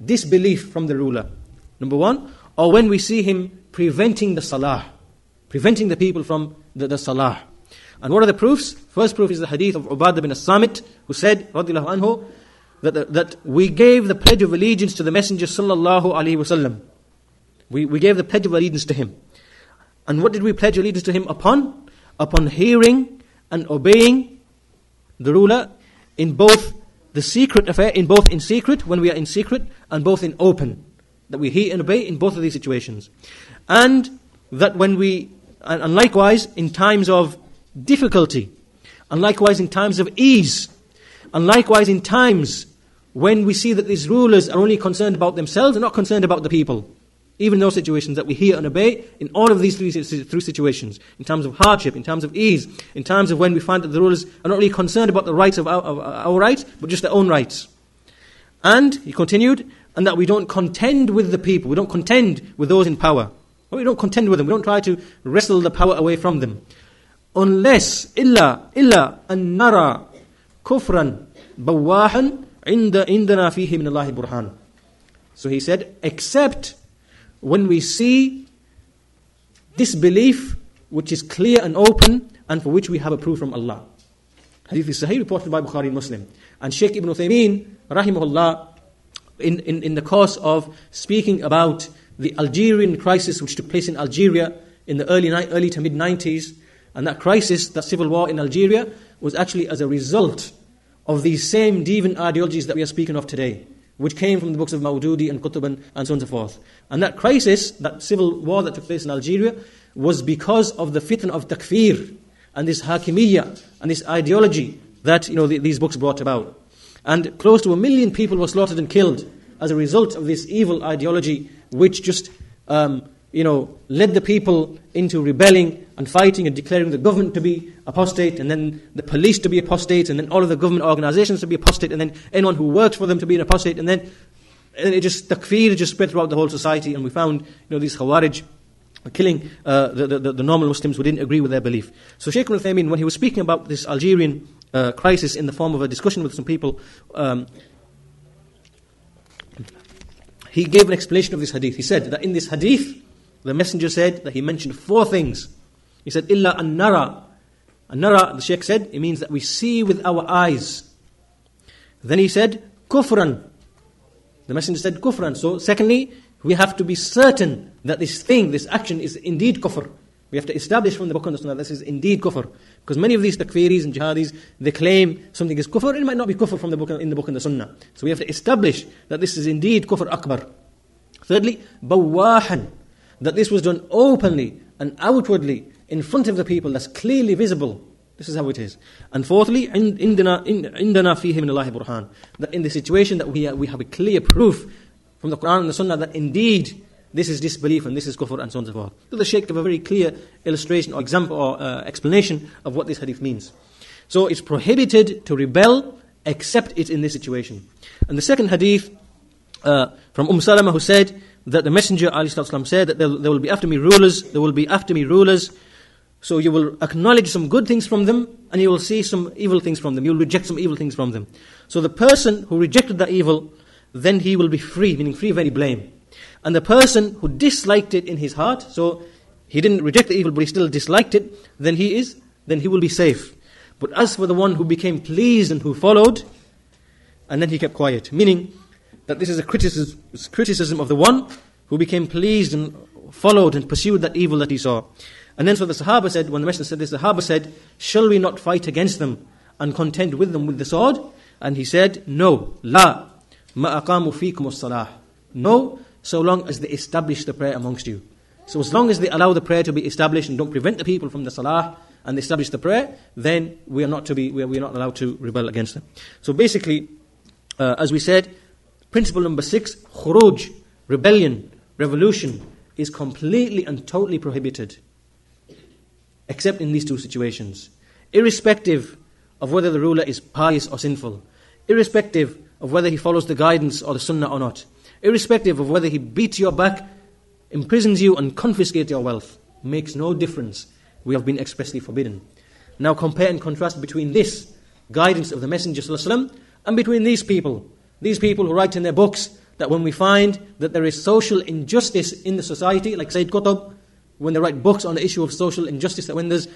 disbelief from the ruler, number one, or when we see him preventing the salah, preventing the people from the salah. And what are the proofs? First proof is the hadith of Ubadah bin as-Samit, who said, radiyallahu anhu, that we gave the pledge of allegiance to the Messenger sallallahu alaihi wasallam. We gave the pledge of allegiance to him. And what did we pledge allegiance to him upon? Upon hearing and obeying the ruler in both the secret affair, in both in secret, when we are in secret, and both in open. That we hear and obey in both of these situations. And that when we, and likewise in times of difficulty, and likewise in times of ease, and likewise in times when we see that these rulers are only concerned about themselves and not concerned about the people. Even in those situations, that we hear and obey in all of these three situations, in terms of hardship, in terms of ease, in terms of when we find that the rulers are not really concerned about the rights of our rights, but just their own rights. And, he continued, and that we don't contend with the people, we don't contend with those in power. We don't contend with them, we don't try to wrestle the power away from them. Unless, illa an nara kufran bawahan indana fihi min Allahi burhan. So he said, except when we see disbelief which is clear and open and for which we have a proof from Allah. Hadith is Sahih, reported by Bukhari and Muslim. And Shaykh Ibn Uthaymeen, rahimahullah, in the course of speaking about the Algerian crisis which took place in Algeria in the early to mid-90s, and that crisis, that civil war in Algeria, was actually as a result of these same deviant ideologies that we are speaking of today, which came from the books of Mawdudi and Qutb and so on and so forth. And that crisis, that civil war that took place in Algeria, was because of the fitna of takfir and this hakimiyyah and this ideology that these books brought about. And close to 1 million people were slaughtered and killed as a result of this evil ideology, which just led the people into rebelling and fighting and declaring the government to be apostate, and then the police to be apostate, and then all of the government organizations to be apostate, and then anyone who worked for them to be an apostate, and then takfir just spread throughout the whole society, and we found these Khawaarij killing the normal Muslims who didn't agree with their belief. So Shaykh Ibn Uthaymeen, when he was speaking about this Algerian crisis in the form of a discussion with some people, he gave an explanation of this hadith. He said that in this hadith, the messenger said that he mentioned 4 things. He said, illa an nara. An nara, the Shaykh said, it means that we see with our eyes. Then he said, kufran. The messenger said, kufran. So secondly, we have to be certain that this thing, this action is indeed kufr. We have to establish from the book and the sunnah that this is indeed kufr. Because many of these takfiris and jihadis, they claim something is kufr, it might not be kufr from the book in the book and the sunnah. So we have to establish that this is indeed kufr akbar. Thirdly, bawahan, that this was done openly and outwardly in front of the people, that's clearly visible. This is how it is. And fourthly, indana fihi min Allahi burhan, that in the situation that we have a clear proof from the Quran and the Sunnah that indeed this is disbelief and this is kufr and so on and so forth. So the Shaykh gave a very clear illustration or example or explanation of what this hadith means. So it's prohibited to rebel except it's in this situation. And the second hadith from Salama, who said that the Messenger ﷺ said that there will be after me rulers, so you will acknowledge some good things from them and you will see some evil things from them. You will reject some evil things from them. So the person who rejected that evil, then he will be free, meaning free of any blame. And the person who disliked it in his heart, so he didn't reject the evil but he still disliked it, then he will be safe. But as for the one who became pleased and who followed, and then he kept quiet, meaning that this is a criticism of the one who became pleased and followed and pursued that evil that he saw. And then so the Sahaba said, when the Messenger said this, the Sahaba said, shall we not fight against them and contend with them with the sword? And he said, no, la, ma aqamu fikum as-salah. No, so long as they establish the prayer amongst you. So as long as they allow the prayer to be established and don't prevent the people from the salah and they establish the prayer, then we are not allowed to rebel against them. So basically, as we said, principle number 6, khuruj, rebellion, revolution, is completely and totally prohibited, except in these 2 situations. Irrespective of whether the ruler is pious or sinful, irrespective of whether he follows the guidance or the sunnah or not, irrespective of whether he beats your back, imprisons you and confiscates your wealth, makes no difference. We have been expressly forbidden. Now compare and contrast between this guidance of the Messenger ﷺ and between these people who write in their books that when we find that there is social injustice in the society, like Sayyid Qutb, when they write books on the issue of social injustice, that when there's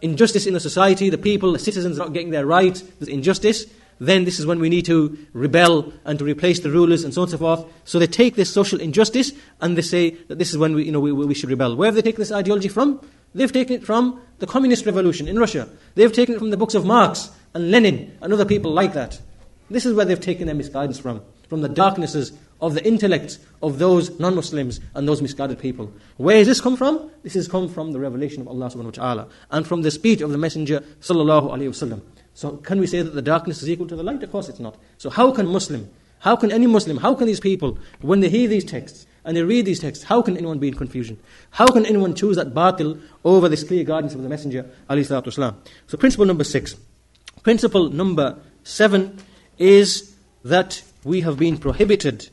injustice in the society, the people, the citizens are not getting their right, there's injustice, then this is when we need to rebel and to replace the rulers and so on and so forth. So they take this social injustice and they say that this is when we should rebel. Where have they taken this ideology from? They've taken it from the communist revolution in Russia. They've taken it from the books of Marx and Lenin and other people like that. This is where they've taken their misguidance from the darknesses of the intellect of those non-Muslims and those misguided people. Where has this come from? This has come from the revelation of Allah subhanahu wa ta'ala and from the speech of the Messenger sallallahu alayhi wasallam. So can we say that the darkness is equal to the light? Of course it's not. So how can any Muslim, how can these people, when they hear these texts and they read these texts, how can anyone be in confusion? How can anyone choose that batil over this clear guidance of the Messenger alayhi salatu wasalam? So principle number 6. Principle number 7 is that we have been prohibited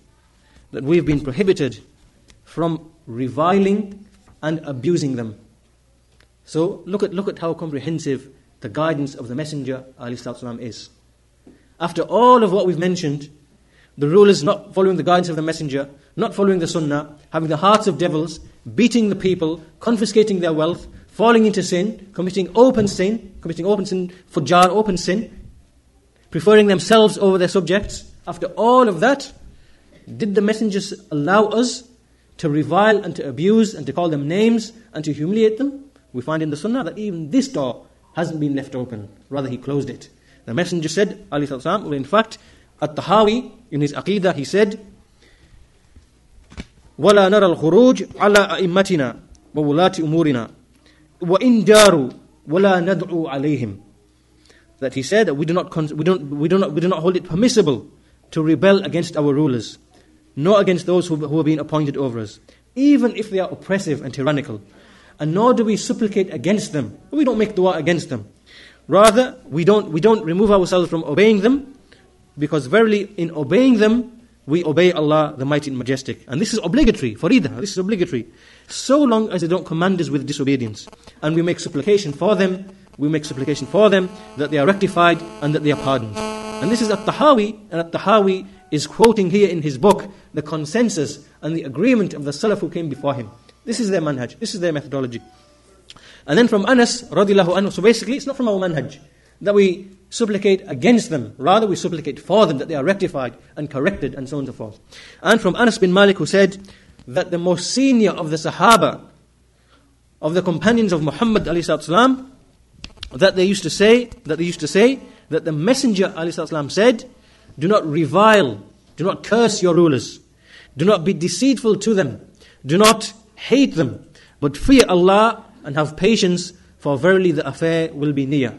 from reviling and abusing them. So look at how comprehensive the guidance of the Messenger ﷺ is. After all of what we've mentioned, the rulers not following the guidance of the Messenger, not following the Sunnah, having the hearts of devils, beating the people, confiscating their wealth, falling into sin, committing open sin, fujjar, open sin, preferring themselves over their subjects. After all of that, did the messengers allow us to revile and to abuse and to call them names and to humiliate them? We find in the Sunnah that even this door hasn't been left open. Rather, he closed it. The Messenger said, alayhi salatu wasalam, in fact, At-Tahawi, in his Aqidah, he said, وَلَا نَرَى الْخُرُوجِ عَلَىٰ أَئِمَّتِنَا وَوُلَاةِ أُمُورِنَا وَإِنْ جَارُوا وَلَا نَدْعُوا عَلَيْهِمْ. That he said that we do not hold it permissible to rebel against our rulers, nor against those who are being appointed over us, even if they are oppressive and tyrannical. And nor do we supplicate against them. We don't make dua against them. Rather, we don't remove ourselves from obeying them, because verily in obeying them, we obey Allah, the Mighty and Majestic. And this is obligatory, faridah, this is obligatory. So long as they don't command us with disobedience. And we make supplication for them that they are rectified and that they are pardoned. And this is At-Tahawi, and At-Tahawi is quoting here in his book the consensus and the agreement of the Salaf who came before him. This is their manhaj, this is their methodology. And then from Anas radiallahu anhu, so basically it's not from our manhaj that we supplicate against them, rather we supplicate for them that they are rectified and corrected and so on and so forth. And from Anas bin Malik, who said that the most senior of the Sahaba, of the companions of Muhammad alayhi salam, that they used to say that the Messenger alayhi salam said, do not revile, do not curse your rulers, do not be deceitful to them, do not hate them, but fear Allah and have patience, for verily the affair will be near.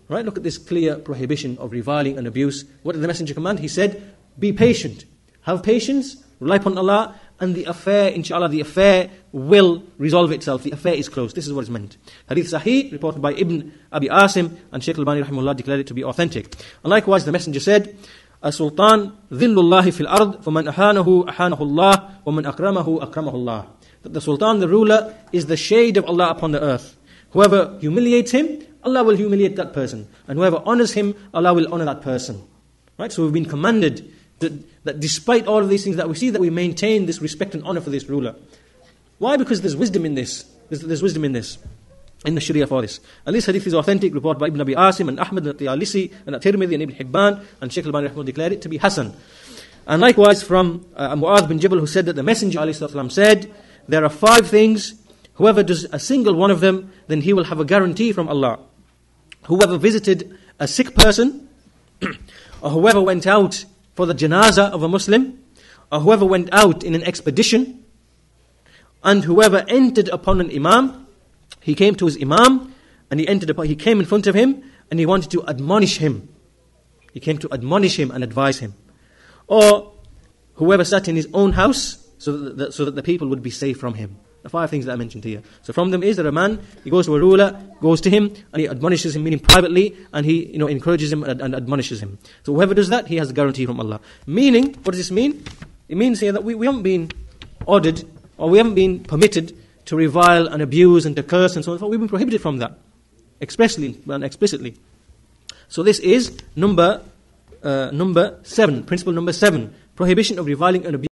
Right? Look at this clear prohibition of reviling and abuse. What did the Messenger command? He said, be patient, have patience, rely upon Allah, and the affair, inshallah, the affair will resolve itself. The affair is closed. This is what is meant. Hadith Sahih, reported by Ibn Abi Asim, and Shaykh al-Bani rahimahullah declared it to be authentic. And likewise, the Messenger said, "As-Sultan dhillullahi fil ard, faman ahanahu ahanahu Allah, wa man akramahu akramahu Allah." That the Sultan, the ruler, is the shade of Allah upon the earth. Whoever humiliates him, Allah will humiliate that person. And whoever honors him, Allah will honor that person. Right? So we've been commanded that despite all of these things that we see, that we maintain this respect and honor for this ruler. Why? Because there's wisdom in this. There's wisdom in this, in the Sharia for this. And this hadith is authentic, reported by Ibn Abi Asim and Ahmad and At-Tayalisi and At-Tirmidhi and Ibn Hibban, and Shaykh al-Bani rahimahullah declared it to be Hasan. And likewise from Mu'adh bin Jabal, who said that the Messenger ﷺ said, there are 5 things, whoever does a single one of them, then he will have a guarantee from Allah. Whoever visited a sick person, or whoever went out for the janazah of a Muslim, or whoever went out in an expedition, and whoever entered upon an imam, he came to his imam, and he came in front of him, and he wanted to admonish him. He came to admonish him and advise him. Or whoever sat in his own house, so that the people would be safe from him. The 5 things that I mentioned here. So from them is that a man, he goes to a ruler, goes to him, and he admonishes him, meaning privately, and he encourages him and admonishes him. So whoever does that, he has a guarantee from Allah. Meaning, what does this mean? It means here that we haven't been ordered, or we haven't been permitted to revile and abuse and to curse and so on. We've been prohibited from that, expressly and explicitly. So this is number 7, principle number 7, Prohibition of reviling and abusing